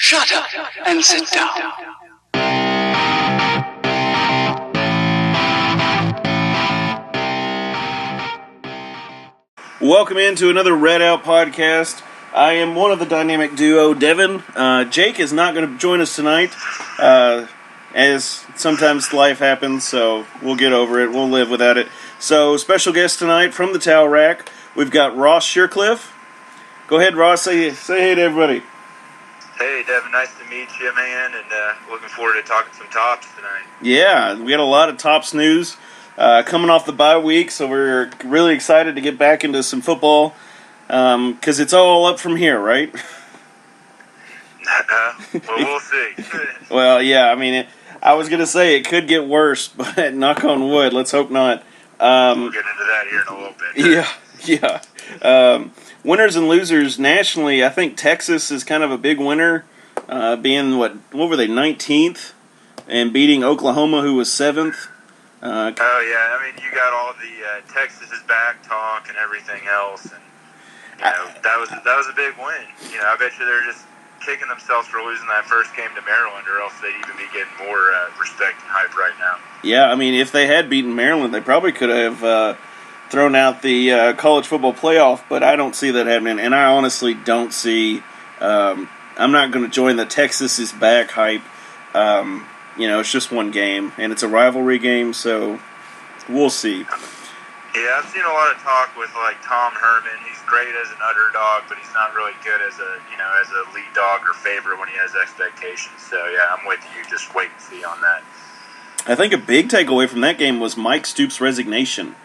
Shut up and sit down. Welcome into another Red Out podcast. I am one of the dynamic duo, Devin. Jake is not going to join us tonight, as sometimes life happens, so we'll get over it. We'll live without it. So, special guest tonight from the towel rack, we've got Ross Shircliffe. Go ahead, Ross. Say hey to everybody. Hey, Devin. Nice to meet you, man, and looking forward to talking some tops tonight. Yeah, we got a lot of tops news coming off the bye week, so we're really excited to get back into some football because it's all up from here, right? Well, we'll see. Well, yeah, I mean, I was going to say it could get worse, but knock on wood, let's hope not. We'll get into that here in a little bit. Yeah. Winners and losers nationally, I think Texas is kind of a big winner, being, what were they, 19th, and beating Oklahoma, who was 7th. Oh, yeah, I mean, you got all the Texas is back talk and everything else, and, you know, that was a big win. You know, I bet you they're just kicking themselves for losing that first game to Maryland, or else they'd even be getting more respect and hype right now. Yeah, I mean, if they had beaten Maryland, they probably could have thrown out the college football playoff, but I don't see that happening, and I honestly don't see I'm not going to join the Texas is back hype. You know, it's just one game, and it's a rivalry game, so we'll see. Yeah, I've seen a lot of talk with, like, Tom Herman. He's great as an underdog, but he's not really good as a lead dog or favorite when he has expectations. So, yeah, I'm with you. Just wait and see on that. I think a big takeaway from that game was Mike Stoops' resignation,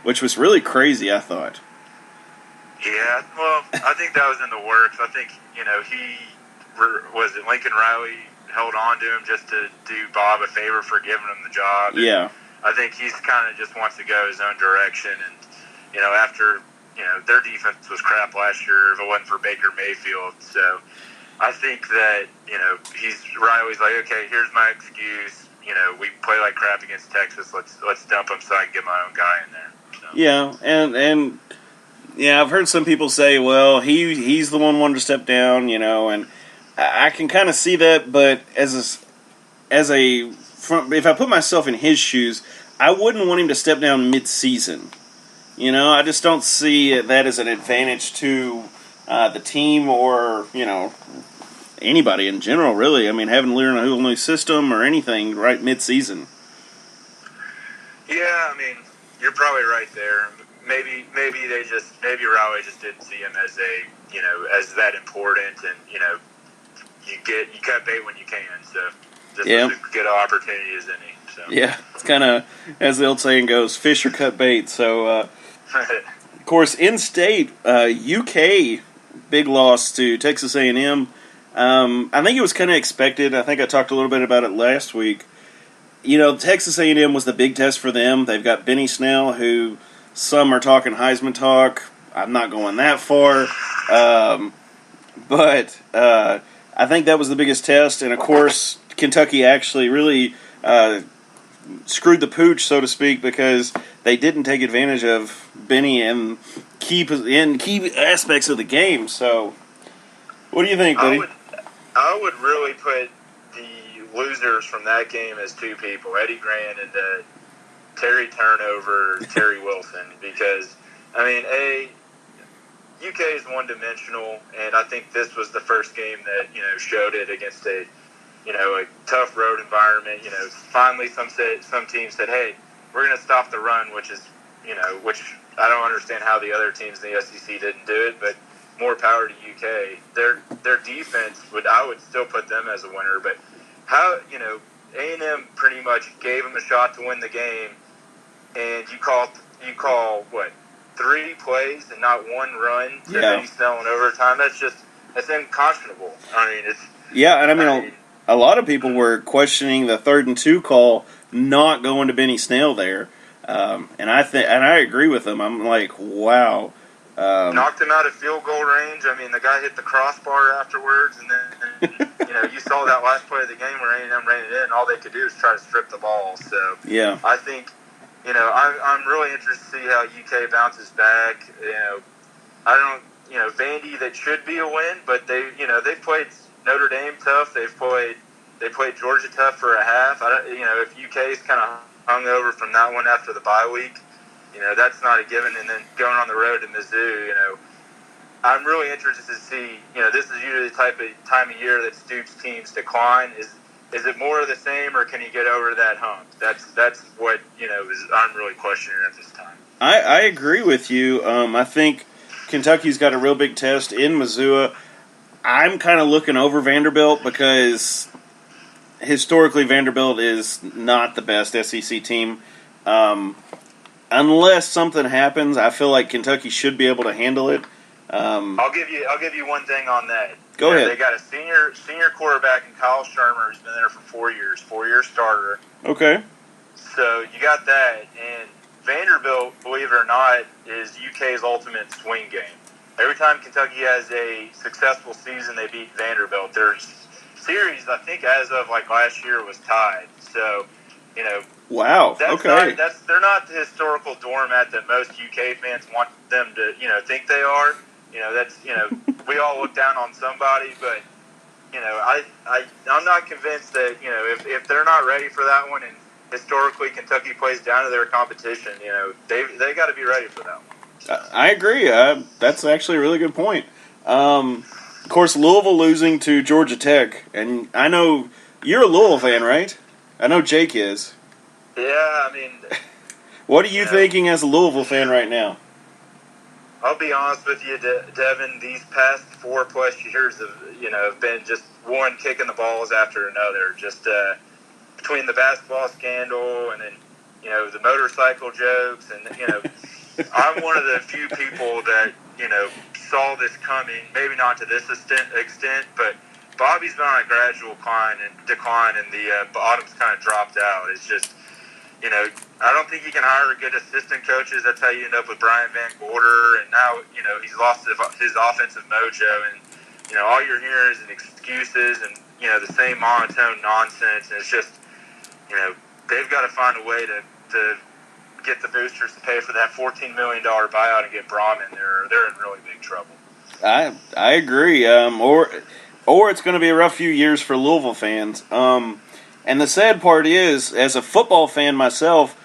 which was really crazy, I thought. Yeah, well, I think that was in the works. I think, you know, Lincoln Riley held on to him just to do Bob a favor for giving him the job. And yeah. I think he's kind of just wants to go his own direction. And, you know, after, you know, their defense was crap last year if it wasn't for Baker Mayfield. So I think that, you know, Riley's like, okay, here's my excuse. You know, we play like crap against Texas. Let's dump him so I can get my own guy in there. So. Yeah, and yeah, I've heard some people say, well, he's the one wanting to step down, you know, and I can kind of see that, but if I put myself in his shoes, I wouldn't want him to step down mid-season. You know, I just don't see that as an advantage to the team or, you know, anybody in general, really. I mean, having to learn a whole new system or anything right mid-season. Yeah, I mean, you're probably right there. Maybe Riley just didn't see him as as that important, and, you know, you cut bait when you can, so just as good an opportunity as any. So. Yeah, it's kind of, as the old saying goes, fish or cut bait. So, of course, in-state, UK, big loss to Texas A&M. I think it was kind of expected. I think I talked a little bit about it last week. You know, Texas A&M was the big test for them. They've got Benny Snell, who some are talking Heisman talk. I'm not going that far. But I think that was the biggest test. And, of course, Kentucky actually really screwed the pooch, so to speak, because they didn't take advantage of Benny in key aspects of the game. So, what do you think, buddy? I would really put the losers from that game as two people, Eddie Grant and Terry Turnover, Terry Wilson, because, I mean, UK is one-dimensional, and I think this was the first game that, you know, showed it against a tough road environment. You know, finally some teams said, hey, we're going to stop the run, which I don't understand how the other teams in the SEC didn't do it, but more power to UK. Their defense, I would still put them as a winner, but how, you know, A&M pretty much gave them a shot to win the game, and you call what, 3 plays and not one run to Benny Snell in overtime? That's unconscionable. I mean, a lot of people were questioning the 3rd and 2 call, not going to Benny Snell there, and I agree with them. I'm like, wow. Knocked him out of field goal range. I mean, the guy hit the crossbar afterwards, and then you know, you saw that last play of the game where A&M ran it in. All they could do is try to strip the ball. So yeah, I think, you know, I'm really interested to see how UK bounces back. You know, I don't, you know, Vandy, that should be a win, but they've played Notre Dame tough. They played Georgia tough for a half. If UK's kind of hung over from that one after the bye week, that's not a given. And then going on the road to Mizzou, I'm really interested to see. This is usually the type of time of year that Stoops teams decline. Is it more of the same, or can he get over that hump? That's what I'm really questioning at this time. I agree with you. I think Kentucky's got a real big test in Missoula. I'm kind of looking over Vanderbilt because historically Vanderbilt is not the best SEC team. Unless something happens, I feel like Kentucky should be able to handle it. I'll give you one thing on that. Go ahead. They got a senior quarterback in Kyle Shermer who's been there for 4 years, 4-year starter. Okay. So you got that, and Vanderbilt, believe it or not, is UK's ultimate swing game. Every time Kentucky has a successful season, they beat Vanderbilt. Their series, I think, as of last year, was tied. So, wow. Okay. They're not the historical doormat that most UK fans want them to, think they are. We all look down on somebody, but I'm not convinced that if they're not ready for that one, and historically Kentucky plays down to their competition, they got to be ready for that one. I agree. That's actually a really good point. Of course, Louisville losing to Georgia Tech, and I know you're a Louisville fan, right? I know Jake is. Yeah, I mean, what are you thinking as a Louisville fan right now? I'll be honest with you, Devin. These past 4+ years have been just one kicking the balls after another. Just between the basketball scandal and then the motorcycle jokes, and I'm one of the few people that saw this coming. Maybe not to this extent, but Bobby's been on a gradual decline, and the bottom's kind of dropped out. It's just. I don't think you can hire good assistant coaches. That's how you end up with Brian Van Gorder. And now, he's lost his offensive mojo. And, all you're hearing is excuses and, the same monotone nonsense. And it's just, they've got to find a way to get the boosters to pay for that $14 million buyout and get Braum in there. They're in really big trouble. I agree. Or it's going to be a rough few years for Louisville fans. And the sad part is, as a football fan myself,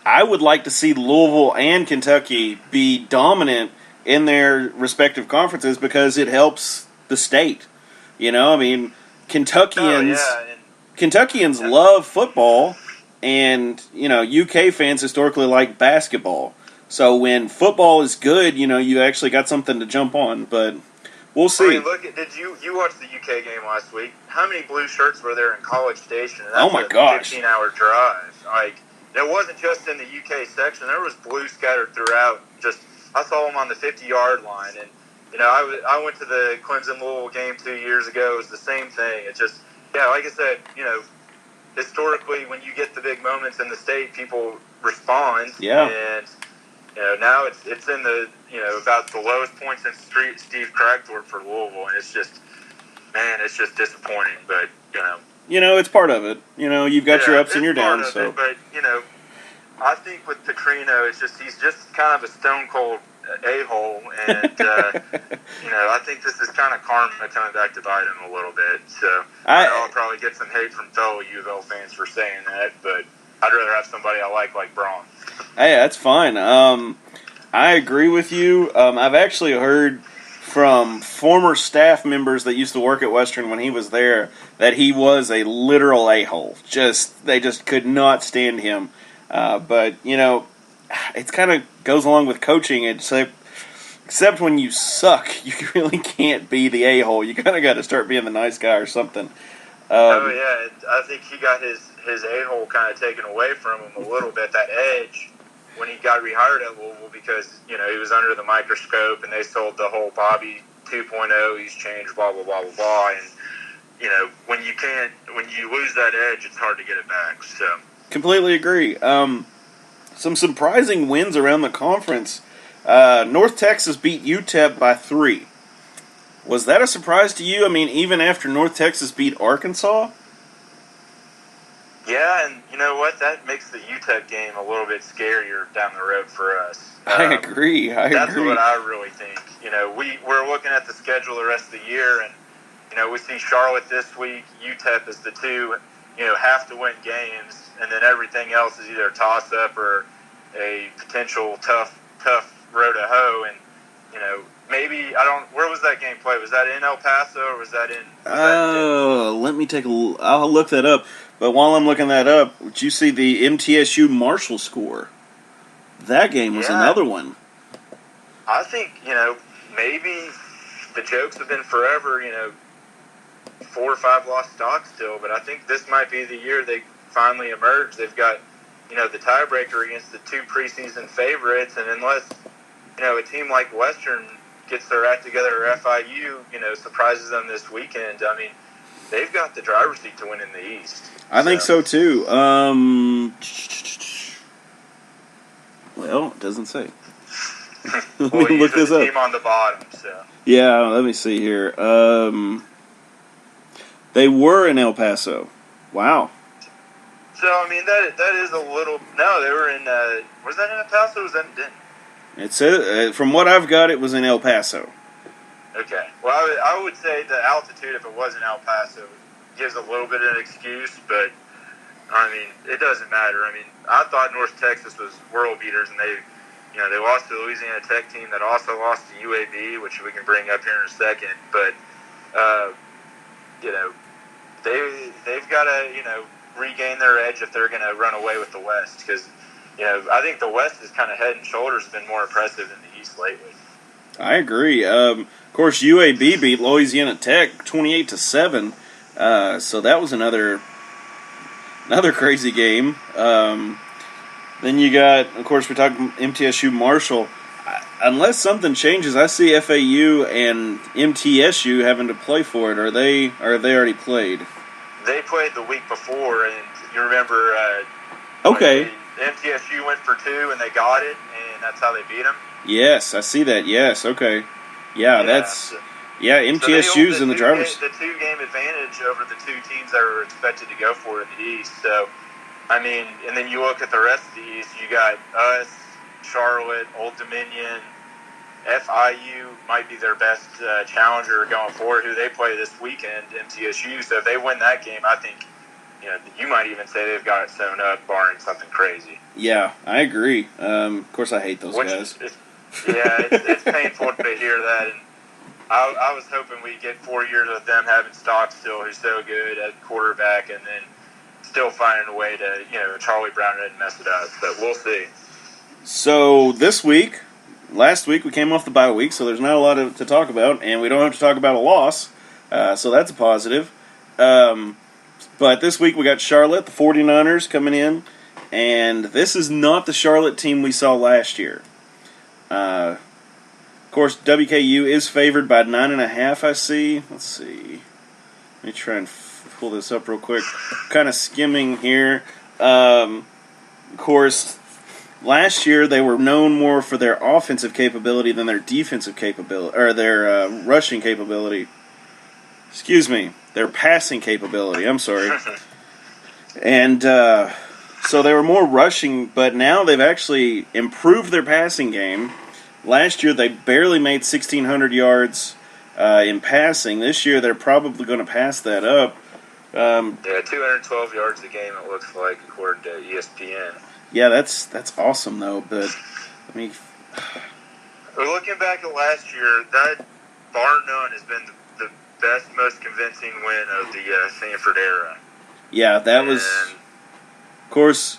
I would like to see Louisville and Kentucky be dominant in their respective conferences because it helps the state. Kentuckians love football, and, UK fans historically like basketball. So when football is good, you actually got something to jump on, but we'll see. I mean, did you watch the UK game last week? How many blue shirts were there in College Station? And that's my gosh. 15-hour drive. It wasn't just in the UK section. There was blue scattered throughout. I saw them on the 50-yard line. And, I went to the Clemson-Louisville game 2 years ago. It was the same thing. It's just, like I said, historically, when you get the big moments in the state, people respond. Yeah. And, now it's in the, about the lowest point since Steve Cragthorpe for Louisville. And it's just disappointing. But, it's part of it. You've got your ups and your downs. So, but I think with Petrino, he's just kind of a stone cold a-hole, and I think this is kind of karma coming back to bite him a little bit. So I'll probably get some hate from fellow U of L fans for saying that, but I'd rather have somebody I like Braun. Hey, that's fine. I agree with you. I've actually heard from former staff members that used to work at Western when he was there that he was a literal a-hole. They just could not stand him. But, it kind of goes along with coaching. Except when you suck, you really can't be the a-hole. You kind of got to start being the nice guy or something. I think he got his a-hole kind of taken away from him a little bit, that edge, when he got rehired at Louisville because, he was under the microscope and they sold the whole Bobby 2.0, he's changed, blah, blah, blah, blah, blah. And, when you lose that edge, it's hard to get it back. So completely agree. Some surprising wins around the conference. North Texas beat UTEP by 3. Was that a surprise to you? I mean, even after North Texas beat Arkansas? Yeah, and you know what? That makes the UTEP game a little bit scarier down the road for us. I agree. That's what I really think. We're looking at the schedule the rest of the year, and we see Charlotte this week, UTEP is the two, have to win games, and then everything else is either a toss-up or a potential tough road to hoe. And, maybe, where was that game played? Was that in El Paso or was that in? Let me I'll look that up. But while I'm looking that up, did you see the MTSU Marshall score? That game was another one. I think, maybe the jokes have been forever, 4 or 5 lost stocks still, but I think this might be the year they finally emerge. They've got, the tiebreaker against the 2 preseason favorites, and unless, a team like Western gets their act together, or FIU, surprises them this weekend, I mean, they've got the driver's seat to win in the East. I think so too. Well, it doesn't say. Let me look this up. Team on the bottom, so. Yeah, let me see here. They were in El Paso. Wow. So, I mean, that is a little... No, they were in... was that in El Paso or was that in Denton? It says, from what I've got, it was in El Paso. Okay. Well, I would say the altitude, if it was in El Paso, gives a little bit of an excuse, but, I mean, it doesn't matter. I mean, I thought North Texas was world beaters, and they lost to the Louisiana Tech team that also lost to UAB, which we can bring up here in a second. But, they've got to, regain their edge if they're going to run away with the West. Because, I think the West is kind of head and shoulders been more impressive than the East lately. I agree. Of course, UAB beat Louisiana Tech 28-7. So that was another crazy game. Then you got, of course, we're talking MTSU Marshall. Unless something changes, I see FAU and MTSU having to play for it. Or have they already played? They played the week before, and you remember. Okay. MTSU went for 2, and they got it, and that's how they beat them. Yes, I see that. Yes, okay. Yeah, MTSU's in the driver's. The 2-game advantage over the 2 teams that were expected to go for it in the East. So, I mean, and then you look at the rest of the East, you got us, Charlotte, Old Dominion, FIU might be their best challenger going forward, who they play this weekend, MTSU. So if they win that game, I think, you might even say they've got it sewn up, barring something crazy. Yeah, I agree. Of course, I hate those guys. It's painful to hear that. And I was hoping we'd get 4 years with them having Stockstill, who's so good at quarterback, and then still finding a way to, Charlie Brown didn't mess it up. But we'll see. So last week we came off the bye week, so there's not a lot to talk about, and we don't have to talk about a loss. So that's a positive. But this week we got Charlotte, the 49ers, coming in, and this is not the Charlotte team we saw last year. Of course, WKU is favored by 9.5, I see. Let's see. Let me try and pull this up real quick. Kind of skimming here. Of course, last year they were known more for their offensive capability than their defensive capability, or their rushing capability. Excuse me, their passing capability. I'm sorry. And so they were more rushing, but now they've actually improved their passing game. Last year they barely made 1,600 yards in passing. This year they're probably going to pass that up. 212 yards a game it looks like, according to ESPN. Yeah, that's awesome though. But I mean, we're looking back at last year. That bar none has been the best, most convincing win of the Sanford era. Yeah, that was. Of course,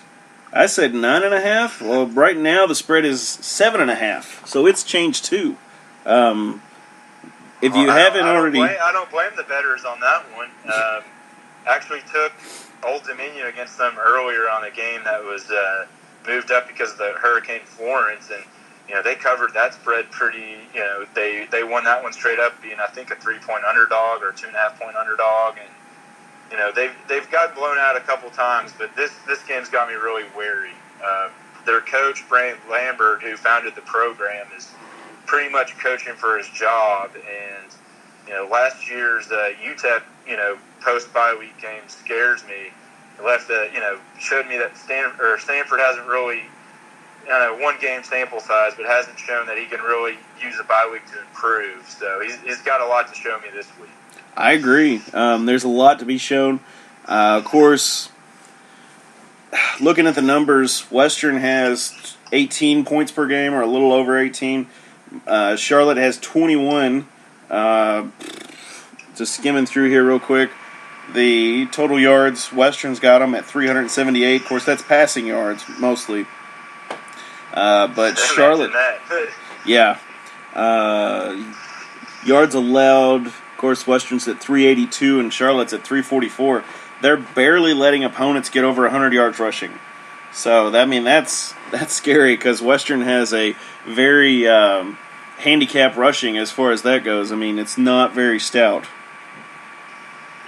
I said 9.5. Well, right now the spread is 7.5, so it's changed too. If you haven't already, I don't blame the bettors on that one. Actually took Old Dominion against them earlier on a game that was moved up because of the Hurricane Florence, and they covered that spread pretty. They won that one straight up, being I think a 3-point underdog or 2.5-point underdog, and they've got blown out a couple times, but this game's got me really wary. Their coach Brant Lambert, who founded the program, is pretty much coaching for his job, and last year's UTEP post bye week game scares me. It showed me that Stanford hasn't really, one game sample size, but hasn't shown that he can really use a bye week to improve. So he's got a lot to show me this week. I agree. There's a lot to be shown. Of course, looking at the numbers, Western has 18 points per game, or a little over 18. Charlotte has 21. Just skimming through here real quick. The total yards, Western's got them at 378. Of course, that's passing yards, mostly. But Charlotte... Yeah. Yards allowed, of course, Western's at 382 and Charlotte's at 344. They're barely letting opponents get over 100 yards rushing. So, that's scary because Western has a very handicap rushing as far as that goes. It's not very stout.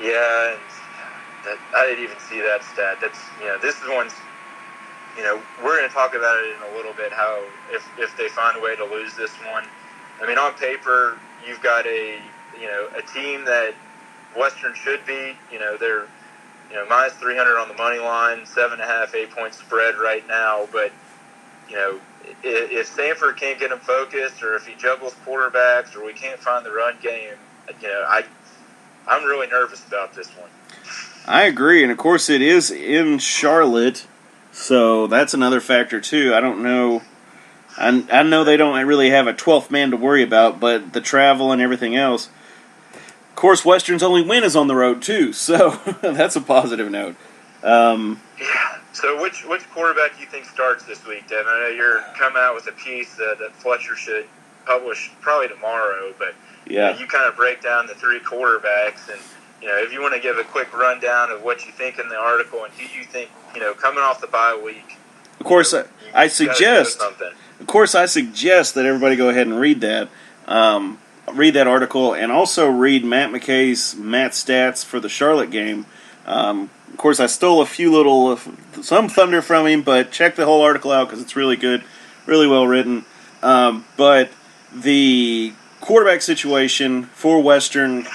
Yeah, I didn't even see that stat. That's this is one's. We're going to talk about it in a little bit. How if they find a way to lose this one, on paper you've got a team that Western should beat. They're minus 300 on the money line, 7.5, 8-point spread right now. But if Stanford can't get him focused, or if he juggles quarterbacks, or we can't find the run game, I'm really nervous about this one. I agree, and of course it is in Charlotte, so that's another factor too. I don't know. I know they don't really have a 12th man to worry about, but the travel and everything else. Of course, Western's only win is on the road too, so that's a positive note. Yeah. So which quarterback do you think starts this week, Devin? I know you're coming out with a piece that Fletcher should publish probably tomorrow, but yeah, you kind of break down the three quarterbacks, and if you want to give a quick rundown of what you think in the article and who you think coming off the bye week. Of course, I suggest that everybody go ahead and read that. Read that article, and also read Matt McKay's stats for the Charlotte game. Of course, I stole some thunder from him, but check the whole article out because it's really good, really well written. But the quarterback situation for Western,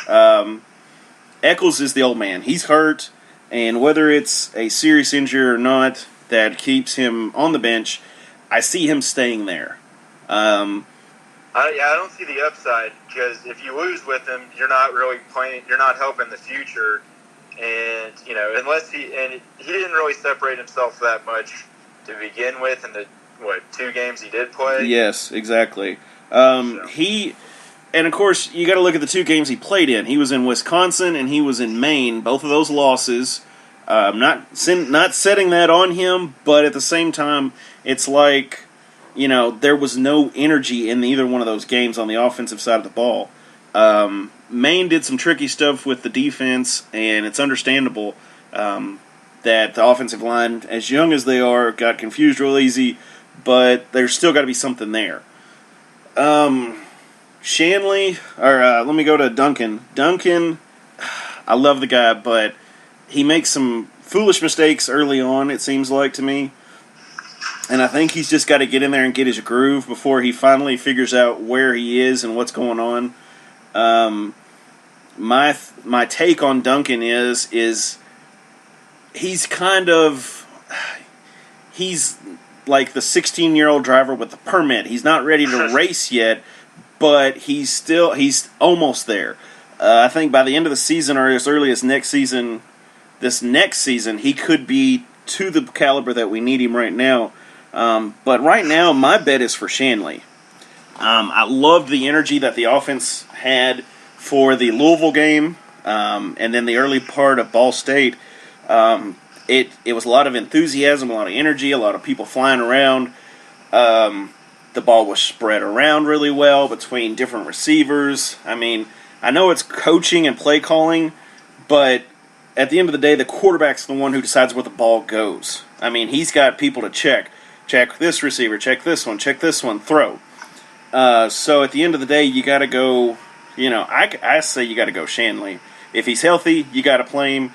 Eccles is the old man. He's hurt, and whether it's a serious injury or not that keeps him on the bench, I see him staying there. I don't see the upside, because if you lose with him, you're not really playing. You're not helping the future, and unless he didn't really separate himself that much to begin with in the 2 games he did play. Yes, exactly. And of course you got to look at the 2 games he played in. He was in Wisconsin and he was in Maine. Both of those losses. Not setting that on him, but at the same time, it's like, there was no energy in either one of those games on the offensive side of the ball. Maine did some tricky stuff with the defense, and it's understandable that the offensive line, as young as they are, got confused real easy, but there's still got to be something there. Shanley, let me go to Duncan. Duncan, I love the guy, but he makes some foolish mistakes early on, it seems like to me. And I think he's just got to get in there and get his groove before he finally figures out where he is and what's going on. My take on Duncan is he's like the 16-year-old driver with the permit. He's not ready to race yet, but he's almost there. I think by the end of the season, or as early as this next season, he could be to the caliber that we need him right now. But right now, my bet is for Shanley. I loved the energy that the offense had for the Louisville game, and then the early part of Ball State. It was a lot of enthusiasm, a lot of energy, a lot of people flying around. The ball was spread around really well between different receivers. I know it's coaching and play calling, but at the end of the day, the quarterback's the one who decides where the ball goes. He's got people to check. Check this receiver, check this one, throw. So at the end of the day, you got to go, I say you got to go Shanley. If he's healthy, you got to play him.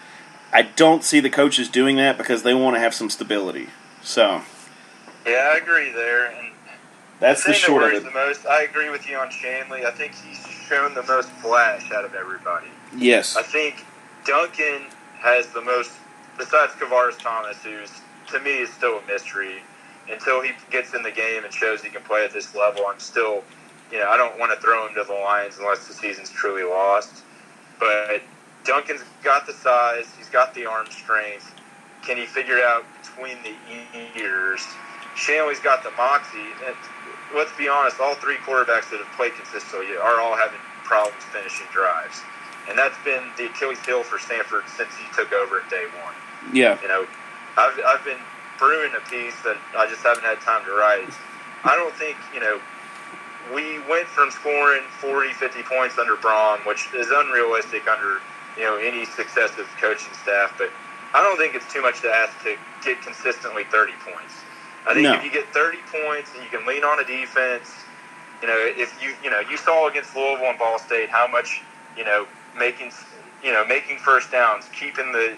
I don't see the coaches doing that because they want to have some stability. So, yeah, I agree there. And that's the short of it. The most, I agree with you on Shanley. I think he's shown the most flash out of everybody. Yes. I think Duncan has the most, besides Kavaris Thomas, who's, to me, is still a mystery. Until he gets in the game and shows he can play at this level, I'm still, I don't want to throw him to the Lions unless the season's truly lost. But Duncan's got the size. He's got the arm strength. Can he figure it out between the ears? Shanley's got the moxie. And let's be honest, all three quarterbacks that have played consistently are all having problems finishing drives. And that's been the Achilles heel for Stanford since he took over at day one. Yeah. I've been brewing a piece that I just haven't had time to write. I don't think, we went from scoring 40, 50 points under Braun, which is unrealistic under, any successive coaching staff. But I don't think it's too much to ask to get consistently 30 points. I think if you get 30 points and you can lean on a defense, if you saw against Louisville and Ball State how much, making first downs, keeping the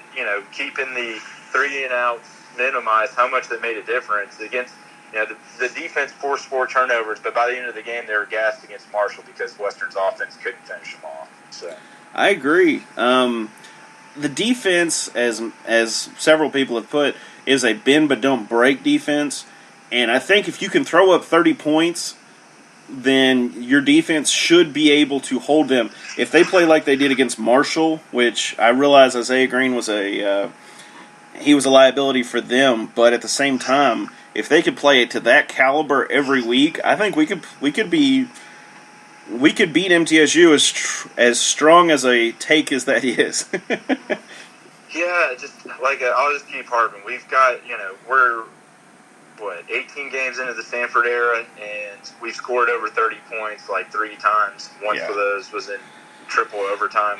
3 and outs minimized, how much that made a difference against. The defense forced 4 turnovers, but by the end of the game, they were gassed against Marshall because Western's offense couldn't finish them off. So I agree. The defense, as several people have put, is a bend but don't break defense, and I think if you can throw up 30 points, then your defense should be able to hold them. If they play like they did against Marshall, which I realize Isaiah Green was he was a liability for them, but at the same time, if they could play it to that caliber every week, I think we could beat MTSU as strong as a take as that is. Yeah, I'll just keep harping. We've got, we're 18 games into the Stanford era, and we've scored over 30 points 3 times. One of those was in triple overtime.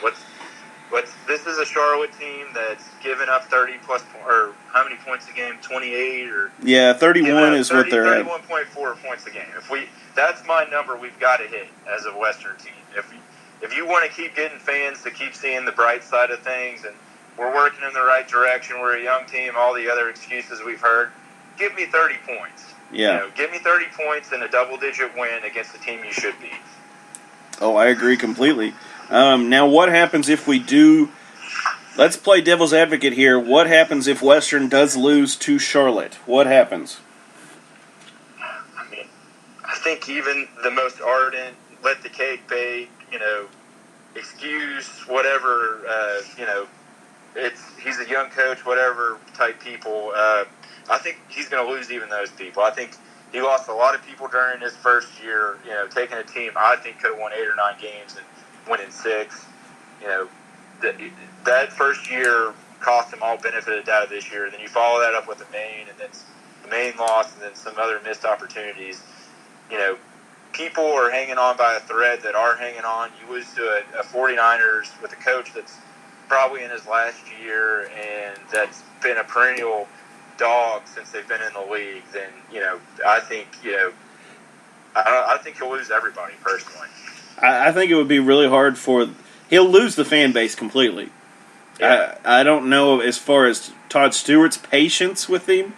This is a Charlotte team that's given up 30 plus, or how many points a game? 28 or 31 is what they're at. 31.4 points a game. That's my number, we've got to hit as a Western team. If you want to keep getting fans to keep seeing the bright side of things, and we're working in the right direction, we're a young team, all the other excuses we've heard, give me 30 points. Yeah, give me 30 points and a double-digit win against the team you should beat. Oh, I agree completely. Now, what happens if we do... Let's play devil's advocate here. What happens if Western does lose to Charlotte? What happens? I think even the most ardent, let the cake bake, excuse whatever, he's a young coach, whatever type people. I think he's going to lose even those people. I think he lost a lot of people during his first year, taking a team I think could have won 8 or 9 games and winning 6. That first year cost him all benefit of the doubt this year. And then you follow that up with the Maine, and then the Maine loss, and then some other missed opportunities. People are hanging on by a thread that are hanging on. You lose to a 49ers with a coach that's probably in his last year and that's been a perennial dog since they've been in the league. Then I think I think he'll lose everybody personally. I think it would be really hard he'll lose the fan base completely. Yeah. I don't know as far as Todd Stewart's patience with him.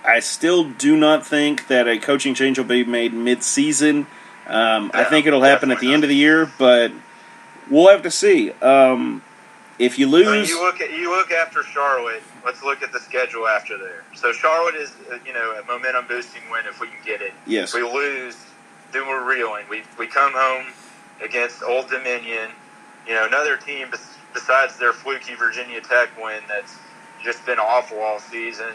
I still do not think that a coaching change will be made mid-season. I think it'll happen at the end of the year, but we'll have to see. If you lose, you look after Charlotte. Let's look at the schedule after there. So Charlotte is a momentum boosting win if we can get it. Yes. If we lose, then we're reeling. We come home against Old Dominion, another team besides their fluky Virginia Tech win that's just been awful all season.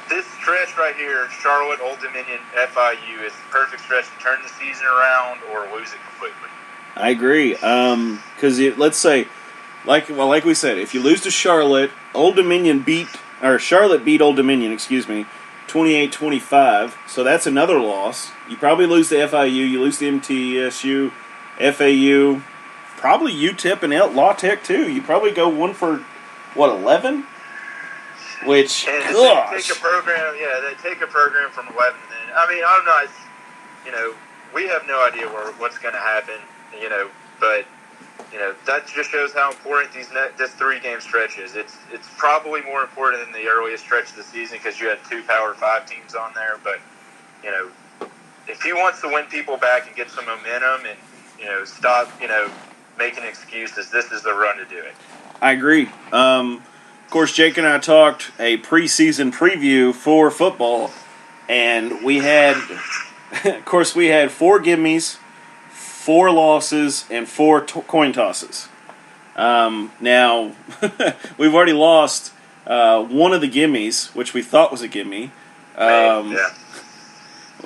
This stretch right here, Charlotte, Old Dominion, FIU, is the perfect stretch to turn the season around or lose it completely. I agree. Because let's say, like we said, if you lose to Charlotte, Charlotte beat Old Dominion, 28-25. So that's another loss. You probably lose to FIU. You lose to MTSU, FAU, probably UTEP and La Tech too. You probably go 1 for 11. Which, and gosh. They take a program from 11. Then I'm not. We have no idea what's going to happen. But that just shows how important this 3-game stretch is. It's probably more important than the earliest stretch of the season because you had 2 Power 5 teams on there. But if he wants to win people back and get some momentum and stop making excuses, this is the run to do it. I agree. Of course, Jake and I talked a preseason preview for football, and we had 4 gimmies, 4 losses and 4 coin tosses. Now, we've already lost one of the gimmies, which we thought was a gimme.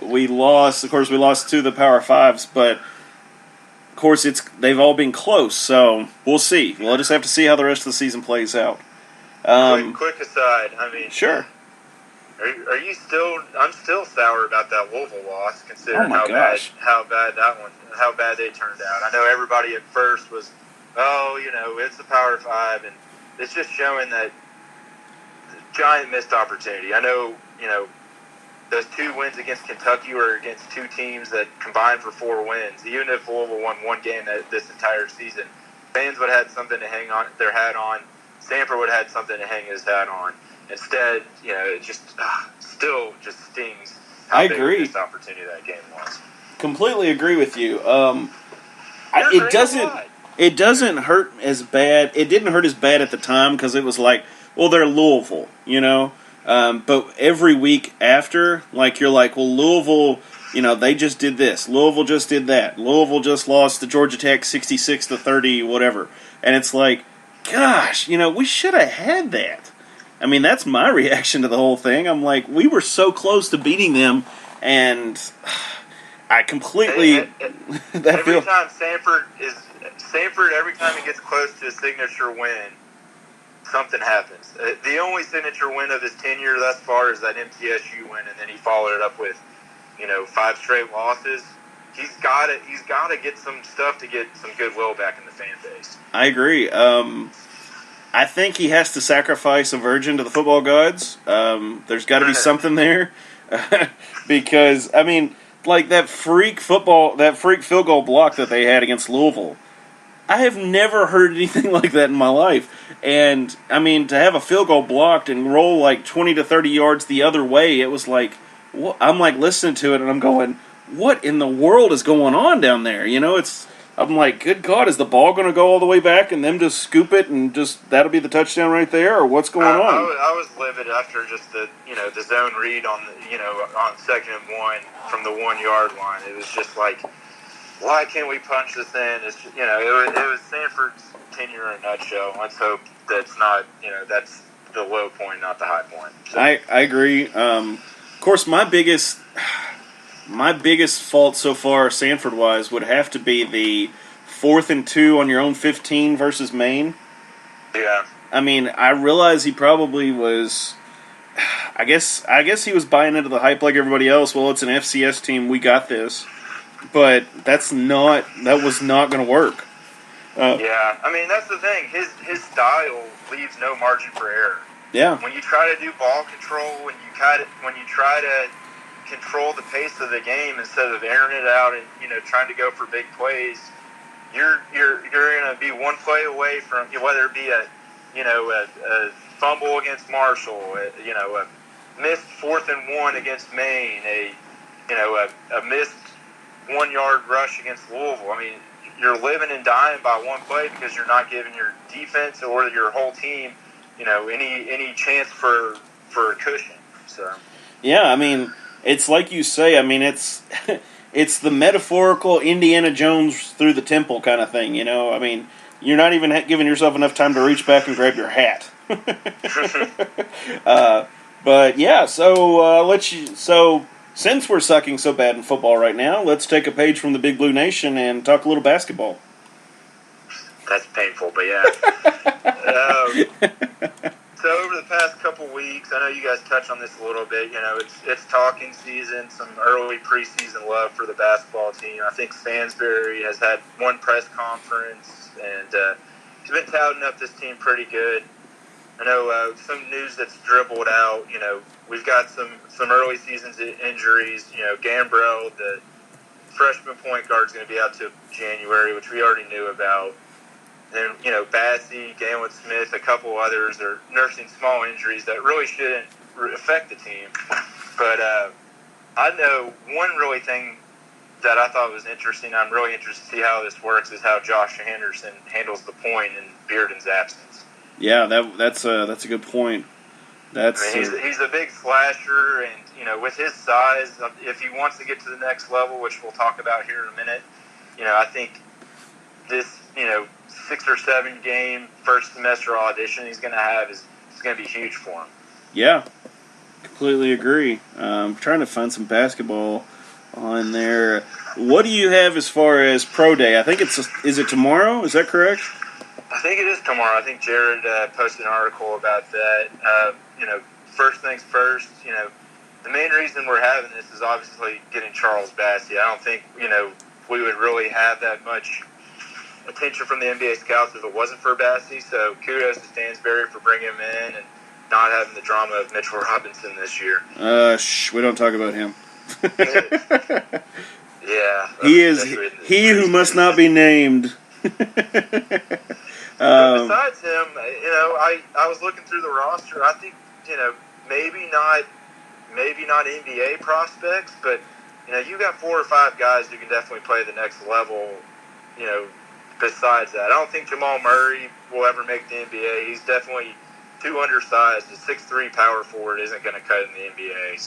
We lost 2 of the Power 5s, but of course they've all been close, so we'll see. We'll just have to see how the rest of the season plays out. Quick aside, I mean, sure. Are you still? I'm still sour about that Louisville loss, considering how bad they turned out. I know everybody at first was, it's a Power 5, and it's just showing that giant missed opportunity. I know, those 2 wins against Kentucky were against 2 teams that combined for 4 wins. Even if Louisville won 1 game this entire season, fans would have had something to hang on their hat on. Sanford would have had something to hang his hat on. Instead, it just still just stings how big a missed opportunity that game was. Completely agree with you. It doesn't hurt as bad. It didn't hurt as bad at the time because it was like, well, they're Louisville, But every week after, you're like, well, Louisville, they just did this. Louisville just did that. Louisville just lost to Georgia Tech 66-30, whatever. And it's like, gosh, we should have had that. I mean, that's my reaction to the whole thing. I'm like, we were so close to beating them, and I completely... every time he gets close to a signature win, something happens. The only signature win of his tenure thus far is that MTSU win, and then he followed it up with, 5 straight losses. He's got to get some stuff to get some goodwill back in the fan base. I agree. I think he has to sacrifice a virgin to the football gods. There's got to be something there. Because, I mean, that freak field goal block that they had against Louisville, I have never heard anything like that in my life. And, I mean, to have a field goal blocked and roll 20 to 30 yards the other way, it was like, I'm listening to it and I'm going, what in the world is going on down there? I'm like, good God, is the ball going to go all the way back and them just scoop it and that'll be the touchdown right there, or what's going on? I was livid after just the zone read on on 2nd and 1 from the 1 yard line. It was just like, why can't we punch this in? It's it was Sanford's tenure in a nutshell. Let's hope that's not that's the low point, not the high point. So. I agree. Of course, my biggest fault so far, Sanford-wise, would have to be the 4th and 2 on your own 15 versus Maine. Yeah. I mean, I realize he probably was. I guess he was buying into the hype like everybody else. Well, it's an FCS team. We got this. But that was not going to work. Yeah, I mean that's the thing. His style leaves no margin for error. Yeah. When you try to do ball control, when you try to control the pace of the game instead of airing it out and trying to go for big plays, you're going to be one play away from whether it be a fumble against Marshall, a missed 4th and 1 against Maine, a missed 1 yard rush against Louisville. I mean, you're living and dying by one play because you're not giving your defense or your whole team any chance for a cushion. So yeah, I mean. It's like you say. I mean, it's the metaphorical Indiana Jones through the temple kind of thing. I mean, you're not even giving yourself enough time to reach back and grab your hat. But yeah, so since we're sucking so bad in football right now, let's take a page from the Big Blue Nation and talk a little basketball. That's painful, but yeah. So over the past couple weeks, I know you guys touched on this a little bit. It's talking season, some early preseason love for the basketball team. I think Stansbury has had one press conference, and he's been touting up this team pretty good. I know some news that's dribbled out. We've got some early season injuries. Gambrell, the freshman point guard, is going to be out to January, which we already knew about. Then, Bassey, Galen Smith, a couple others are nursing small injuries that really shouldn't affect the team. But I know one really thing that I thought was interesting, I'm really interested to see how this works, is how Josh Anderson handles the point in Bearden's absence. Yeah, that's a good point. He's a big slasher, and with his size, if he wants to get to the next level, which we'll talk about here in a minute, I think this, 6 or 7 game first semester audition he's going to have is going to be huge for him. Yeah, completely agree. Trying to find some basketball on there. What do you have as far as pro day? I think is it tomorrow? Is that correct? I think it is tomorrow. I think Jared posted an article about that. First things first, the main reason we're having this is obviously getting Charles Bassey. I don't think, we would really have that much attention from the NBA scouts if it wasn't for Bassey. So kudos to Stansbury for bringing him in and not having the drama of Mitchell Robinson this year. We don't talk about him. Yeah. He who must not be named. But besides him, I was looking through the roster. I think, maybe not NBA prospects, but you got 4 or 5 guys who can definitely play the next level. Besides that, I don't think Jamal Murray will ever make the NBA. He's definitely too undersized. A 6'3" power forward isn't going to cut in the NBA.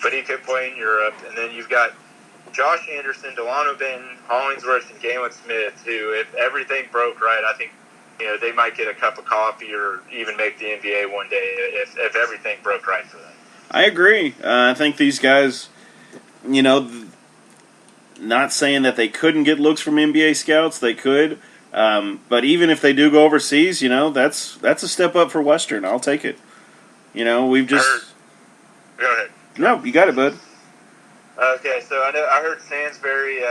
But he could play in Europe. And then you've got Josh Anderson, Delano Benton, Hollingsworth, and Galen Smith, who, if everything broke right, I think they might get a cup of coffee or even make the NBA one day if everything broke right for them. I agree. I think these guys, not saying that they couldn't get looks from NBA scouts, they could. But even if they do go overseas, that's a step up for Western. I'll take it. We've just... Go ahead. No, you got it, bud. Okay, so I heard Stansbury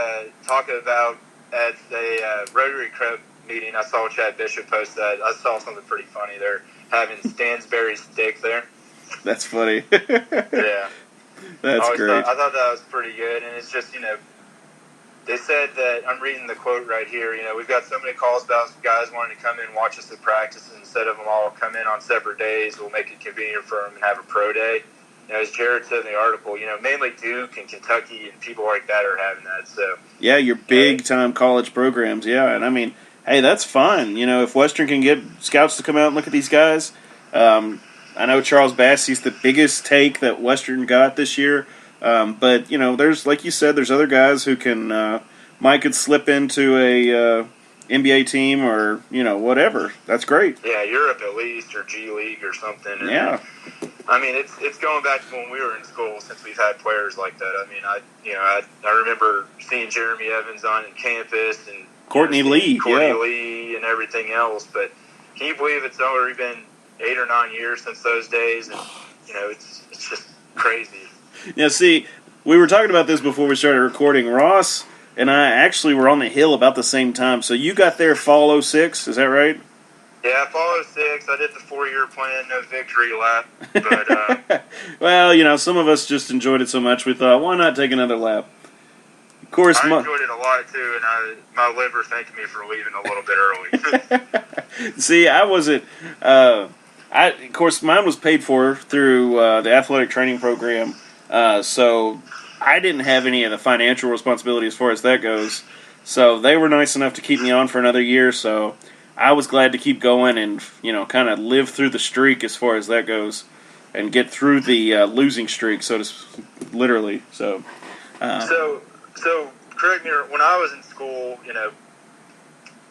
talk about at a Rotary Club meeting. I saw Chad Bishop post that. I saw something pretty funny. They're having Stansbury steak there. That's funny. Yeah. That's great. I thought that was pretty good, and it's just, they said that, I'm reading the quote right here, we've got so many calls about guys wanting to come in and watch us at practice, and instead of them all come in on separate days, we'll make it convenient for them and have a pro day. As Jared said in the article, mainly Duke and Kentucky and people like that are having that. So yeah, your big-time college programs, yeah. And, I mean, hey, that's fine. If Western can get scouts to come out and look at these guys, I know Charles Bassey's the biggest take that Western got this year. But, there's, like you said, there's other guys who could slip into a NBA team or, whatever. That's great. Yeah, Europe at least, or G League or something. And, yeah. I mean, it's going back to when we were in school since we've had players like that. I mean, I remember seeing Jeremy Evans on campus and Courtney Lee, Lee and everything else. But can you believe it's already been 8 or 9 years since those days? And, it's just crazy. Yeah, see, we were talking about this before we started recording. Ross and I actually were on the Hill about the same time. So you got there fall 06, is that right? Yeah, fall 06. I did the 4-year plan, no victory lap. But well, some of us just enjoyed it so much we thought, why not take another lap? Of course, I enjoyed it a lot too, and my liver thanked me for leaving a little bit early. See, I wasn't. Of course, mine was paid for through the athletic training program, so I didn't have any of the financial responsibility as far as that goes. So they were nice enough to keep me on for another year. So I was glad to keep going and kind of live through the streak as far as that goes, and get through the losing streak, literally. So, so correct me. When I was in school,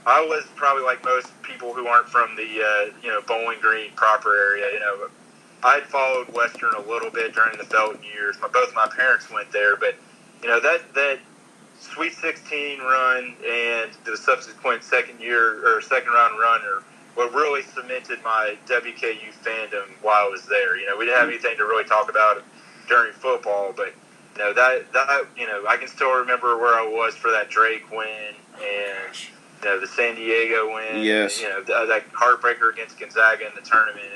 I was probably like most people who aren't from the Bowling Green proper area. I'd followed Western a little bit during the Felton years. Both my parents went there, but that Sweet 16 run and the subsequent second round run are what really cemented my WKU fandom while I was there. We didn't have anything to really talk about during football, but that I can still remember where I was for that Drake win and the San Diego win. Yes. And, that heartbreaker against Gonzaga in the tournament.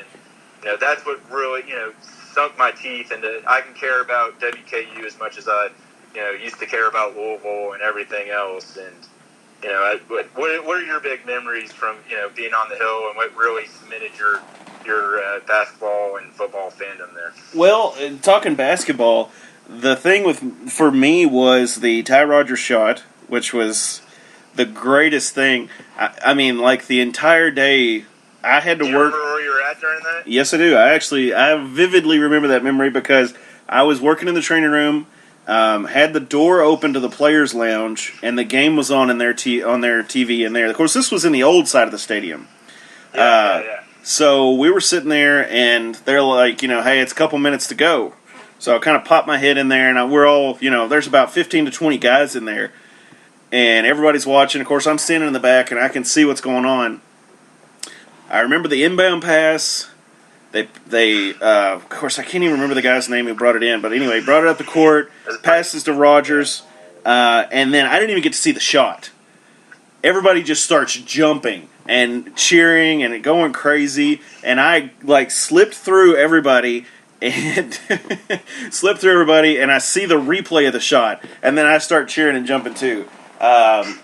And that's what really sunk my teeth into. I can care about WKU as much as I used to care about Louisville and everything else. And what are your big memories from being on the Hill, and what really cemented your basketball and football fandom there? Well, talking basketball, the thing for me was the Ty Rogers shot, which was the greatest thing. I mean, like the entire day, I had to work. Do you remember where you were at during that? Yes, I do. I vividly remember that memory because I was working in the training room. had the door open to the players' lounge, and the game was on in their on their TV in there. Of course, this was in the old side of the stadium. Yeah. So we were sitting there, and they're like, hey, it's a couple minutes to go. So I kind of popped my head in there, and we're all, there's about 15 to 20 guys in there, and everybody's watching. Of course, I'm standing in the back, and I can see what's going on. I remember the inbound pass. They of course, I can't even remember the guy's name who brought it in, but anyway, brought it up the court, passes to Rogers, and then I didn't even get to see the shot. Everybody just starts jumping and cheering and going crazy, and I slipped through everybody and and I see the replay of the shot, and then I start cheering and jumping too.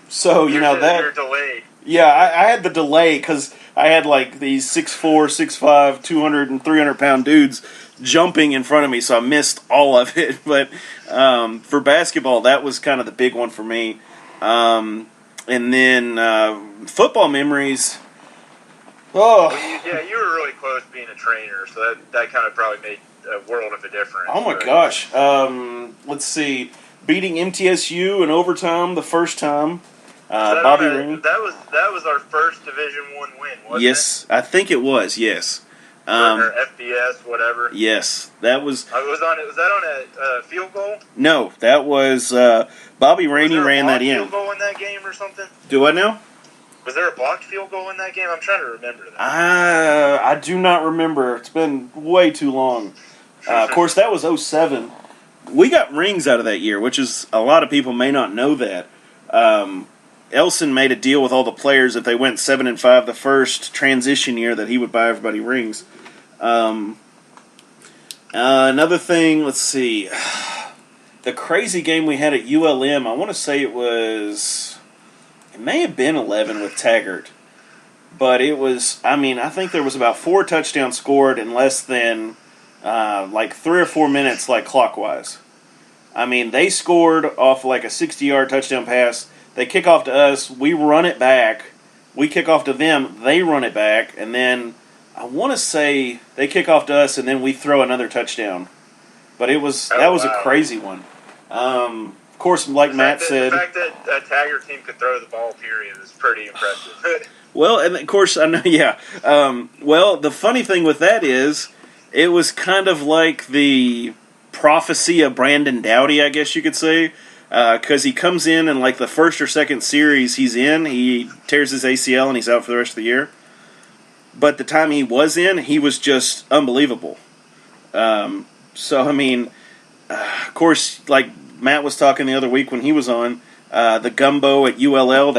So you're delayed. Yeah, I had the delay because I had these 6'4", 6'5", 200 and 300 pound dudes jumping in front of me, so I missed all of it. But for basketball, that was kind of the big one for me. And then football memories. Oh, well, you were really close being a trainer, so that kind of probably made a world of a difference. Oh my gosh! Let's see, beating MTSU in overtime the first time. Bobby Ring. That was our first Division I win, wasn't it? Yes, I think it was. Yes. Or FBS, whatever. Yes, that was. Was that on a field goal? No, that was Bobby Rainey ran that in. Field goal in that game or something? Do I know? Was there a blocked field goal in that game? I'm trying to remember that. I do not remember. It's been way too long. Of course, that was 2007. We got rings out of that year, which is a lot of people may not know that. Elson made a deal with all the players if they went 7-5 the first transition year that he would buy everybody rings. Another thing, let's see. The crazy game we had at ULM, I want to say it may have been 11 with Taggart. But it was, I think there was about 4 touchdowns scored in less than 3 or 4 minutes clockwise. They scored off a 60-yard touchdown pass. They kick off to us, we run it back, we kick off to them, they run it back, and then I want to say they kick off to us and then we throw another touchdown. But that was a crazy one. Of course, Matt said... The fact that a Taggart team could throw the ball, period, is pretty impressive. Well, and of course, I know, yeah. Well, the funny thing with that is, it was kind of like the prophecy of Brandon Doughty, I guess you could say. Because he comes in and the first or second series he's in, he tears his ACL and he's out for the rest of the year. But the time he was in, he was just unbelievable. Of course, Matt was talking the other week when he was on, the gumbo at ULL,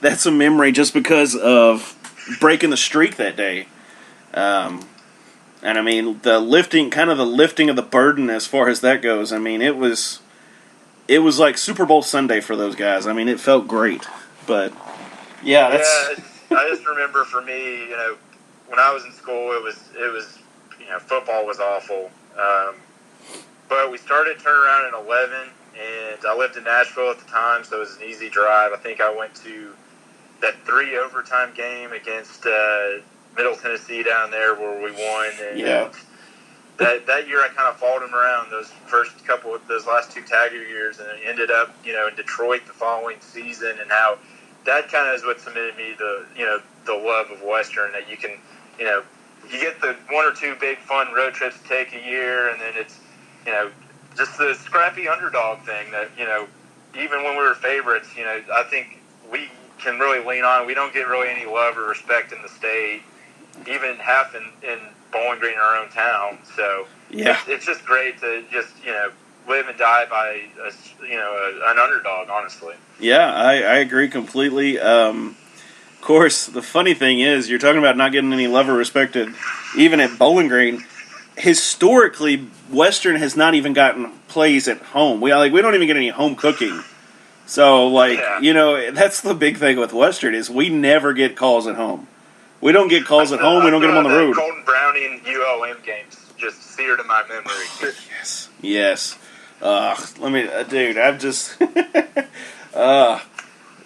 that's a memory just because of breaking the streak that day. The lifting of the burden as far as that goes, it was like Super Bowl Sunday for those guys. It felt great. But, yeah, that's... Yeah, I just remember for me, when I was in school, it was football was awful. But we started turning around in 11, and I lived in Nashville at the time, so it was an easy drive. I think I went to that 3 overtime game against Middle Tennessee down there where we won. And yeah. That year I kind of followed him around those last 2 Taggart years, and it ended up, in Detroit the following season, and how that kind of is what cemented me the love of Western, that you can, you get the 1 or 2 big fun road trips to take a year, and then it's, just the scrappy underdog thing that, even when we were favorites, I think we can really lean on. We don't get really any love or respect in the state, even half in Bowling Green, our own town. So yeah, it's just great to just live and die by an underdog. Honestly, yeah, I agree completely. Of course, the funny thing is, you're talking about not getting any love or respected, even at Bowling Green. Historically, Western has not even gotten plays at home. We don't even get any home cooking. So that's the big thing with Western is we never get calls at home. We don't get calls at home. We don't get them on the road. Colton Browning ULM games just seared in my memory. Yes. I've just.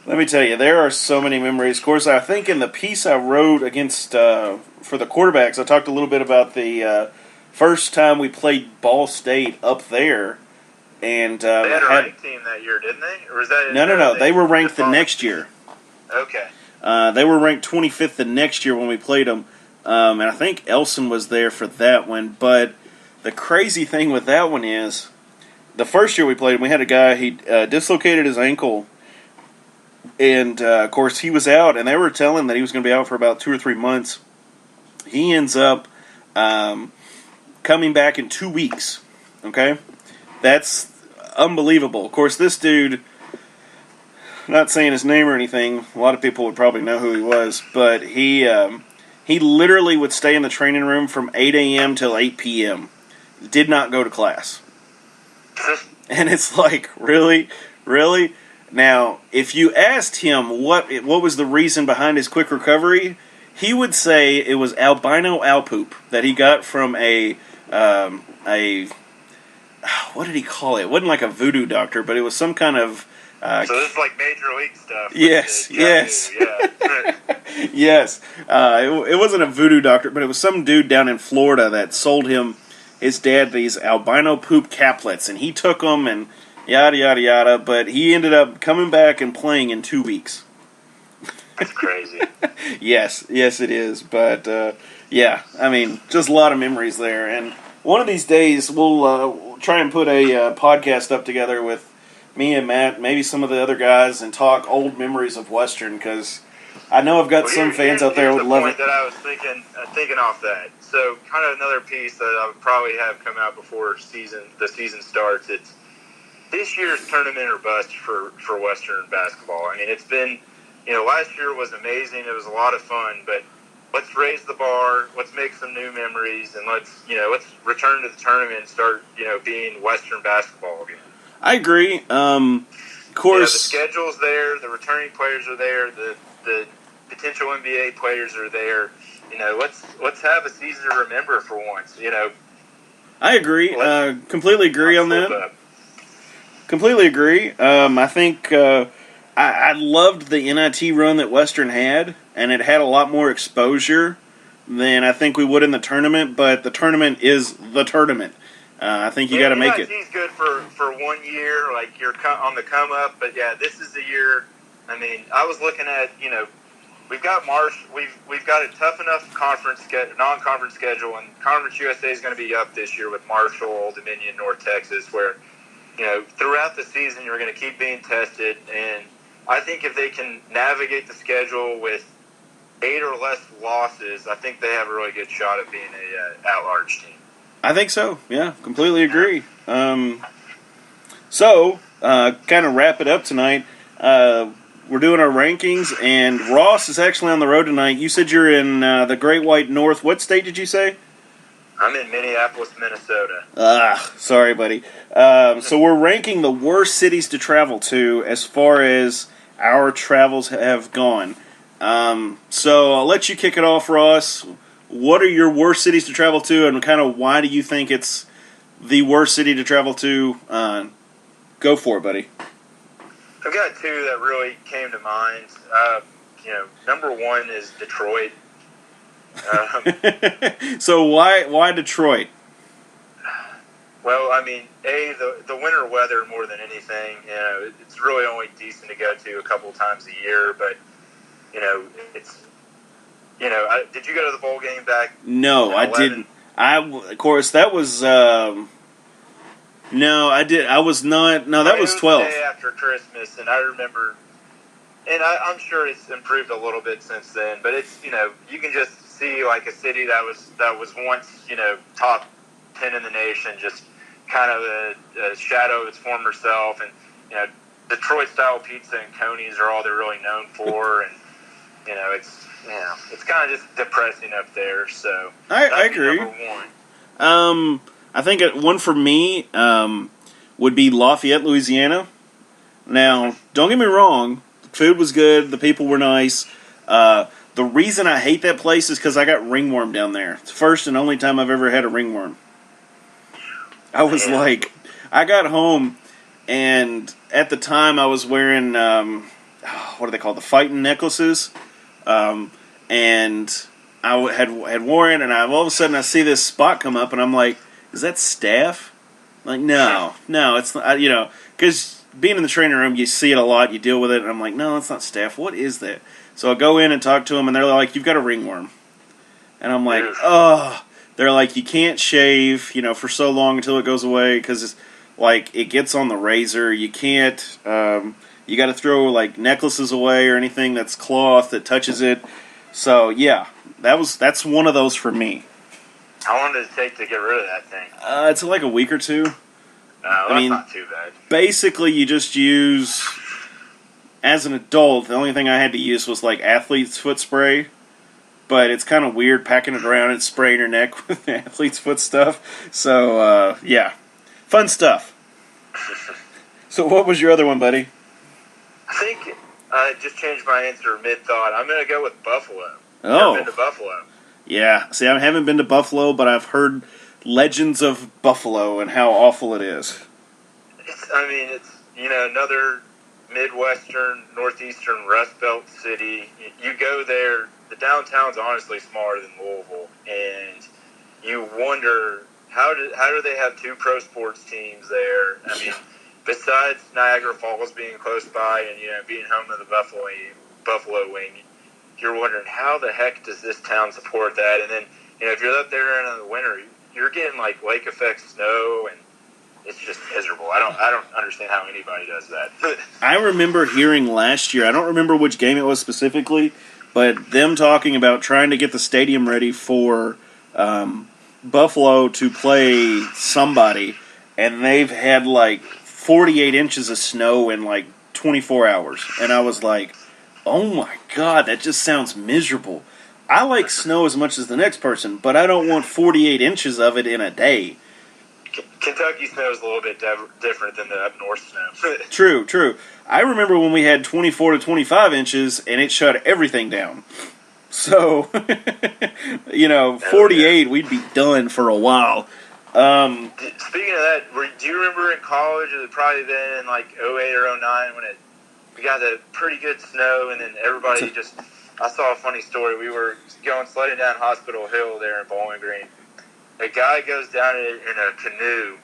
Let me tell you, there are so many memories. Of course, I think in the piece I wrote against for the quarterbacks, I talked a little bit about the first time we played Ball State up there. And they had a ranked team that year, didn't they? Or was that no. They were ranked the next year. Okay. They were ranked 25th the next year when we played them, and I think Elson was there for that one. But the crazy thing with that one is, the first year we played him, we had a guy, he dislocated his ankle, and of course he was out, and they were telling that he was going to be out for about 2 or 3 months. He ends up coming back in 2 weeks. Okay? That's unbelievable. Of course, this dude, not saying his name or anything, a lot of people would probably know who he was, but he literally would stay in the training room from 8 a.m. till 8 p.m. Did not go to class. And it's like, really? Really? Now, if you asked him what was the reason behind his quick recovery, he would say it was albino owl poop that he got from a what did he call it? It wasn't like a voodoo doctor, but it was some kind of... so this is like Major League stuff. Yes. Yeah. Yes. It wasn't a voodoo doctor, but it was some dude down in Florida that sold his dad these albino poop caplets, and he took them and yada, yada, yada, but he ended up coming back and playing in 2 weeks. That's crazy. Yes, it is. But, yeah, I mean, just a lot of memories there. And one of these days, we'll try and put a podcast up together with me and Matt, maybe some of the other guys, and talk old memories of Western, because I know I've got some fans out there who would love it. That I was thinking off that. So, kind of another piece that I would probably have come out before the season starts. It's this year's tournament or bust for Western basketball. I mean, it's been, last year was amazing. It was a lot of fun, but let's raise the bar. Let's make some new memories, and let's return to the tournament and start, being Western basketball again. I agree. Of course, the schedule's there. The returning players are there. The potential NBA players are there. Let's have a season to remember for once. I agree. Completely agree on that. Completely agree. I think I loved the NIT run that Western had, and it had a lot more exposure than I think we would in the tournament. But the tournament is the tournament. I think you got to make it. NIT's good for 1 year, like you're on the come up. But yeah, this is the year. I mean, I was looking at we've got we've got a tough enough non-conference schedule, and Conference USA is going to be up this year with Marshall, Old Dominion, North Texas, where throughout the season you're going to keep being tested. And I think if they can navigate the schedule with 8 or less losses, I think they have a really good shot at being a at-large team. I think so. Yeah, completely agree. So, kind of wrap it up tonight. We're doing our rankings, and Ross is actually on the road tonight. You said you're in the Great White North. What state did you say? I'm in Minneapolis, Minnesota. Sorry, buddy. So we're ranking the worst cities to travel to as far as our travels have gone. So I'll let you kick it off, Ross. What are your worst cities to travel to, and kind of why do you think it's the worst city to travel to? Go for it, buddy. I've got two that really came to mind. Number one is Detroit. So why Detroit? Well, I mean, the winter weather more than anything. It's really only decent to go to a couple times a year, but it's. Did you go to the bowl game back? No, I didn't. Of course, that was. No, I did. I was not. No, that was 12. The day after Christmas, and I remember, and I'm sure it's improved a little bit since then. But it's you can just see like a city that was once top 10 in the nation, just kind of a shadow of its former self. And Detroit style pizza and Coney's are all they're really known for, and it's kind of just depressing up there. So I agree. Number one. I think one for me would be Lafayette, Louisiana. Now, don't get me wrong, the food was good, the people were nice. The reason I hate that place is because I got ringworm down there. It's the first and only time I've ever had a ringworm. I was I got home, and at the time I was wearing, what are they called, the fighting necklaces, and I had worn it, and all of a sudden I see this spot come up, and I'm like, is that staph? Like, no, it's not, because being in the training room, you see it a lot, you deal with it, and I'm like, no, it's not staph. What is that? So I go in and talk to them, and they're like, you've got a ringworm. And I'm like, oh. They're like, you can't shave, for so long until it goes away, because it's like, it gets on the razor. You can't, you got to throw, like, necklaces away or anything that's cloth that touches it. So, yeah, that's one of those for me. How long does it take to get rid of that thing? It's like a week or two. That's not too bad. Basically, you just use, as an adult, the only thing I had to use was like athlete's foot spray. But it's kind of weird packing it around and spraying your neck with athlete's foot stuff. So, yeah. Fun stuff. So what was your other one, buddy? I think I just changed my answer mid-thought. I'm going to go with Buffalo. Oh. I've been to Buffalo. Yeah. See, I haven't been to Buffalo, but I've heard legends of Buffalo and how awful it is. It's another Midwestern, Northeastern Rust Belt city. You go there, the downtown's honestly smaller than Louisville, and you wonder, how do they have two pro sports teams there? I mean, besides Niagara Falls being close by and, being home of the Buffalo Wing, you're wondering, how the heck does this town support that? And then, if you're up there in the winter, you're getting, like, lake effect snow, and it's just miserable. I don't understand how anybody does that. I remember hearing last year, I don't remember which game it was specifically, but them talking about trying to get the stadium ready for Buffalo to play somebody, and they've had, like, 48 inches of snow in, like, 24 hours. And I was like, oh my God, that just sounds miserable. I like snow as much as the next person, but I don't want 48 inches of it in a day. Kentucky snow is a little bit different than the up north snow. True. I remember when we had 24 to 25 inches, and it shut everything down. So, 48, we'd be done for a while. Speaking of that, do you remember in college, it had probably been in like 08 or 09 when we got the pretty good snow, and then everybody just, I saw a funny story. We were sledding down Hospital Hill there in Bowling Green. A guy goes down in a canoe,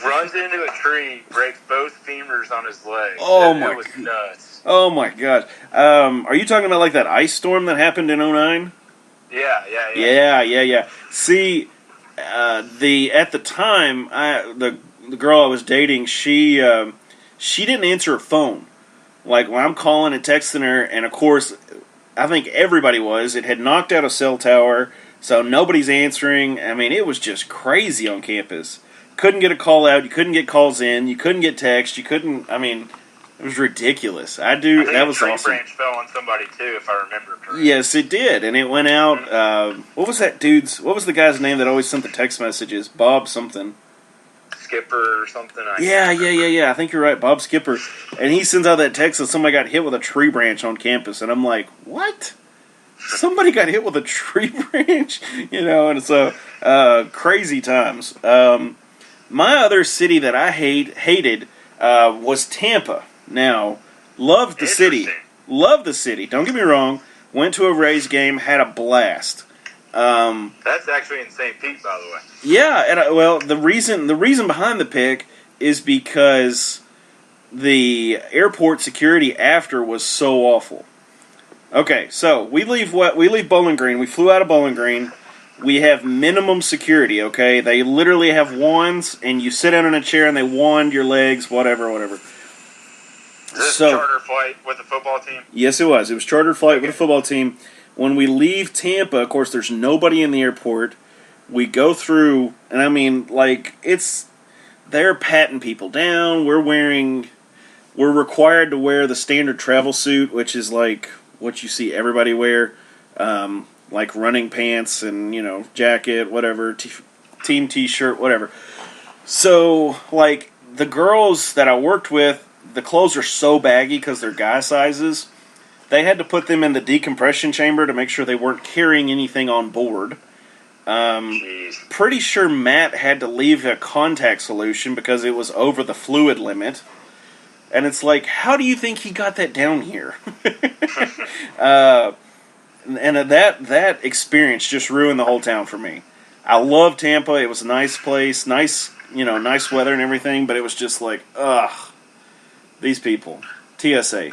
runs into a tree, breaks both femurs on his leg. It was nuts. Oh my God. Are you talking about like that ice storm that happened in 09? Yeah. See, at the time, the girl I was dating, she didn't answer her phone. Like when I'm calling and texting her, and of course, I think everybody was. It had knocked out a cell tower, so nobody's answering. I mean, it was just crazy on campus. Couldn't get a call out. You couldn't get calls in. You couldn't get text. You couldn't. I mean, it was ridiculous. That was awesome. A tree branch fell on somebody too, if I remember correctly. Yes, it did, and it went out. What was the guy's name that always sent the text messages? Bob something. Skipper or something. Yeah. I think you're right, Bob Skipper. And he sends out that text that somebody got hit with a tree branch on campus, and I'm like, what? Somebody got hit with a tree branch? And so crazy times. My other city that I hated was Tampa. Now, loved the city. Don't get me wrong. Went to a Rays game, had a blast. That's actually in St. Pete, by the way. Yeah, and the reason behind the pick is because the airport security after was so awful. Okay, so we leave Bowling Green. We flew out of Bowling Green. We have minimum security. Okay, they literally have wands, and you sit down in a chair, and they wand your legs, whatever. Is this a charter flight with a football team? Yes, it was. It was charter flight with a football team. When we leave Tampa, of course, there's nobody in the airport. We go through, and I mean, like, they're patting people down. We're required to wear the standard travel suit, which is like what you see everybody wear, like running pants and, jacket, whatever, team t-shirt, whatever. So, like, the girls that I worked with, the clothes are so baggy because they're guy sizes. They had to put them in the decompression chamber to make sure they weren't carrying anything on board. Pretty sure Matt had to leave a contact solution because it was over the fluid limit. And it's like, how do you think he got that down here? And that experience just ruined the whole town for me. I love Tampa. It was a nice place, nice weather and everything. But it was just like, ugh, these people. TSA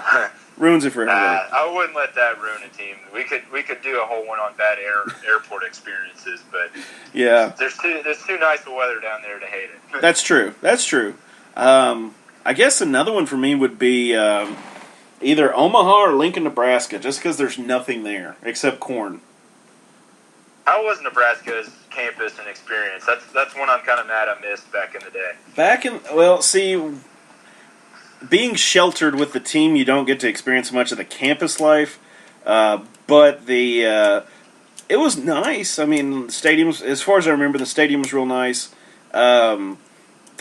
ruins it for everybody. I wouldn't let that ruin a team. We could do a whole one on bad airport experiences, but yeah, there's too nice of weather down there to hate it. That's true. I guess another one for me would be either Omaha or Lincoln, Nebraska, just because there's nothing there except corn. How was Nebraska's campus and experience? That's one I'm kind of mad I missed back in the day. Being sheltered with the team, you don't get to experience much of the campus life. But it was nice. I mean, the stadiums, as far as I remember, the stadium was real nice. The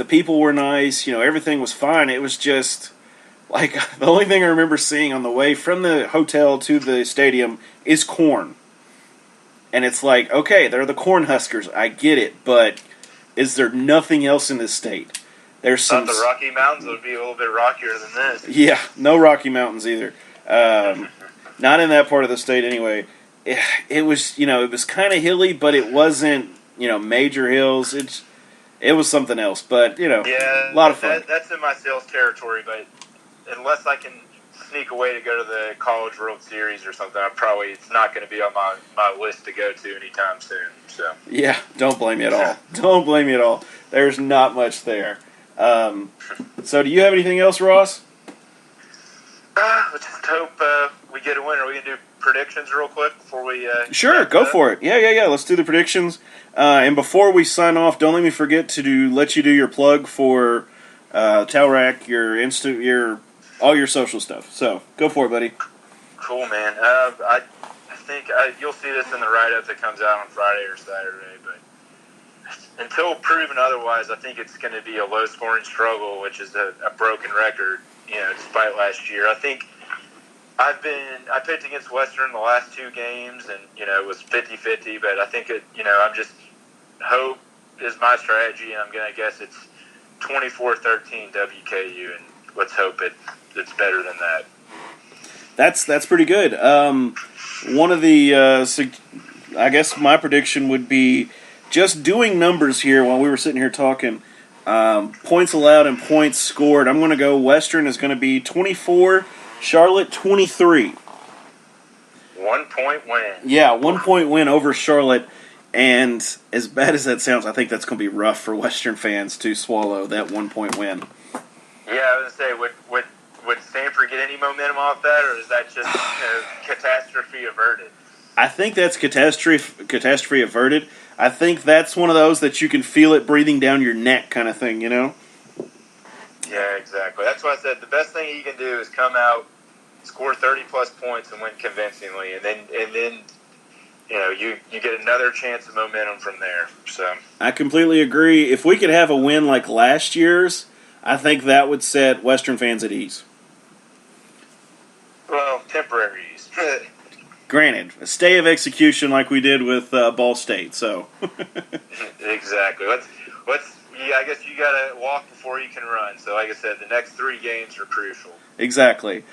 people were nice. Everything was fine. It was just like the only thing I remember seeing on the way from the hotel to the stadium is corn. And it's like, okay, they're the Cornhuskers. I get it, but is there nothing else in this state? There's some. Thought the Rocky Mountains would be a little bit rockier than this. Yeah, no Rocky Mountains either. Not in that part of the state anyway. It was, it was kind of hilly, but it wasn't, major hills. It was something else, but yeah, a lot of fun. That's in my sales territory, but unless I can sneak away to go to the College World Series or something, it's not going to be on my list to go to anytime soon. So yeah, don't blame me at all. Don't blame me at all. There's not much there. So do you have anything else, Ross? Let's just hope we get a winner. We can do predictions real quick before we... Sure, go for it. Yeah. Let's do the predictions. And before we sign off, don't let me forget to let you do your plug for Towrac, your all your social stuff. So, go for it, buddy. Cool, man. I think you'll see this in the write-up that comes out on Friday or Saturday, but until proven otherwise, I think it's going to be a low-scoring struggle, which is a broken record, despite last year. I think I picked against Western the last two games, and, it was 50-50, but I think I'm just, hope is my strategy, and I'm going to guess it's 24-13 WKU, and let's hope it's better than that. That's pretty good. One of the, I guess my prediction would be just doing numbers here while we were sitting here talking. Points allowed and points scored. I'm going to go Western is going to be 24, Charlotte 23. 1 point win. Yeah, 1 point win over Charlotte. And as bad as that sounds, I think that's going to be rough for Western fans to swallow that 1 point win. Yeah, I was going to say, would Stanford get any momentum off that, or is that just catastrophe averted? I think that's catastrophe averted. I think that's one of those that you can feel it breathing down your neck kind of thing, Yeah, exactly. That's why I said the best thing you can do is come out, score 30-plus points, and win convincingly, and then you get another chance of momentum from there. So I completely agree. If we could have a win like last year's, I think that would set Western fans at ease. Well, temporary ease. Granted, a stay of execution like we did with Ball State. So exactly. I guess you got to walk before you can run. So, like I said, the next 3 games are crucial. Exactly.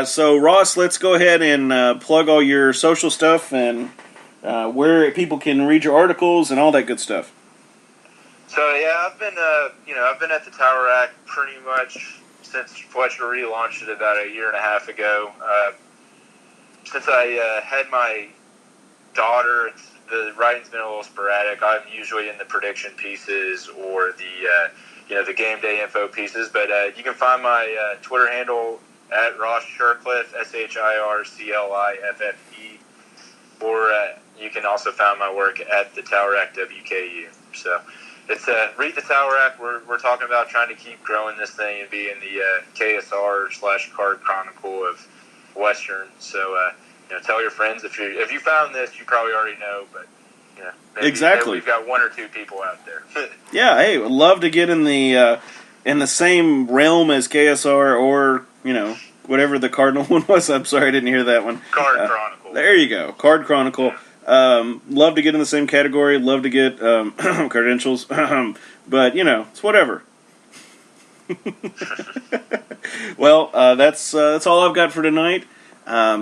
So, Ross, let's go ahead and plug all your social stuff and where people can read your articles and all that good stuff. So yeah, I've been at the Towrac pretty much since Fletcher relaunched it about a year and a half ago. Since I had my daughter, the writing's been a little sporadic. I'm usually in the prediction pieces or the game day info pieces. But you can find my Twitter handle at Ross Shircliffe, SHIRCLIFFE, or you can also find my work at the Towrac WKU. So it's read the Towrac. We're talking about trying to keep growing this thing and be in the KSR/Card Chronicle of Western. So tell your friends if you found this, you probably already know, but exactly, we've got 1 or 2 people out there. Yeah, hey, would love to get in the same realm as KSR or whatever the Cardinal one was. I'm sorry, I didn't hear that one. Card Chronicle. There you go, Card Chronicle. Love to get in the same category. Love to get credentials, but it's whatever. Well, that's all I've got for tonight.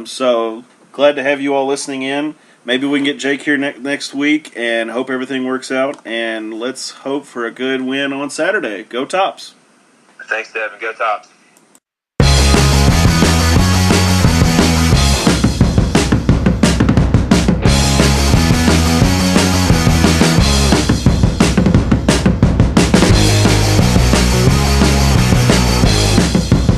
So glad to have you all listening in. maybe we can get Jake here next week and hope everything works out. And let's hope for a good win on Saturday. Go Tops. Thanks, Devin. Go Tops.